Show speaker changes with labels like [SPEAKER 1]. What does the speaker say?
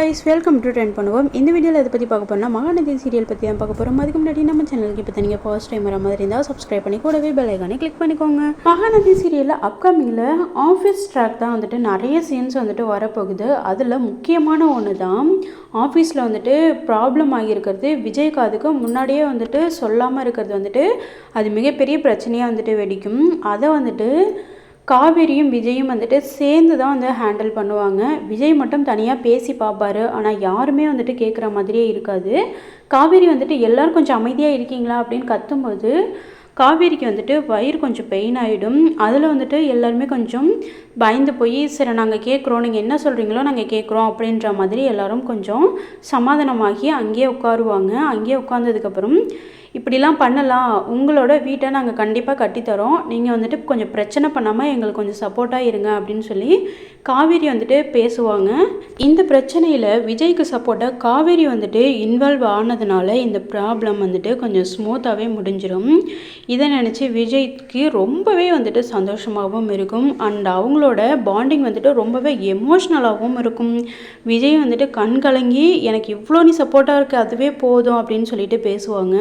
[SPEAKER 1] guys, welcome to Trend பண்ணுவோம். இந்த வீடியோல எதை பத்தி பார்க்க போறோம்னா மகாநதி சீரியல் பத்தி தான் பார்க்க போறோம். அதுக்கு முன்னாடி நம்ம சேனலுக்கு இப்போ நீங்க ஃபர்ஸ்ட் டைம் வர மாதிரி இருந்தா Subscribe பண்ணி கூடவே பெல் ஐகானை கிளிக் பண்ணிக்கோங்க. மகாநதி சீரியல்ல அப்கமிங்ல ஆபீஸ் ட்ராக் தான் வந்துட்டு நிறைய சீன்ஸ் வந்துட்டு வரப்போகுது. அதுல முக்கியமான ஒன்று தான் ஆஃபீஸில் வந்துட்டு ப்ராப்ளம் ஆகியிருக்கிறது. விஜய் காதுக்கு முன்னாடியே வந்துட்டு சொல்லாமல் இருக்கிறது வந்துட்டு அது மிகப்பெரிய பிரச்சனையாக வந்துட்டு வெடிக்கும். அதை வந்துட்டு காவேரியும் விஜயும் வந்துட்டு சேர்ந்து தான் வந்து ஹேண்டில் பண்ணுவாங்க. விஜய் மட்டும் தனியாக பேசி பார்ப்பாரு, ஆனால் யாருமே வந்துட்டு கேட்குற மாதிரியே இருக்காது. காவேரி வந்துட்டு எல்லோரும் கொஞ்சம் அமைதியாக இருக்கீங்களா அப்படின்னு கத்தும்போது காவேரிக்கு வந்துட்டு வயிறு கொஞ்சம் பெயின் ஆகிடும். அதில் வந்துட்டு எல்லாருமே கொஞ்சம் பயந்து போய் சரி நாங்கள் கேட்குறோம், நீங்கள் என்ன சொல்கிறீங்களோ நாங்கள் கேட்குறோம் அப்படின்ற மாதிரி எல்லோரும் கொஞ்சம் சமாதானமாகி அங்கேயே உட்காருவாங்க. அங்கேயே உட்காந்ததுக்கப்புறம் இப்படிலாம் பண்ணலாம், உங்களோட வீட்டை நாங்கள் கண்டிப்பாக கட்டித்தரோம், நீங்கள் வந்துட்டு கொஞ்சம் பிரச்சனை பண்ணாமல் எங்களுக்கு கொஞ்சம் சப்போர்ட்டாக இருங்க அப்படின்னு சொல்லி காவேரி வந்துட்டு பேசுவாங்க. இந்த பிரச்சனையில் விஜய்க்கு சப்போர்ட்டாக காவேரி வந்துட்டு இன்வால்வ் ஆனதுனால இந்த ப்ராப்ளம் வந்துட்டு கொஞ்சம் ஸ்மூத்தாகவே முடிஞ்சிடும். இதை நினச்சி விஜய்க்கு ரொம்பவே வந்துட்டு சந்தோஷமாகவும் இருக்கும். அண்ட் அவங்களோட பாண்டிங் வந்துட்டு ரொம்பவே எமோஷ்னலாகவும் இருக்கும். விஜய் வந்துட்டு கண் கலங்கி எனக்கு இவ்வளோ நீ சப்போர்ட்டாக இருக்குது அதுவே போதும் அப்படின்னு சொல்லிட்டு பேசுவாங்க.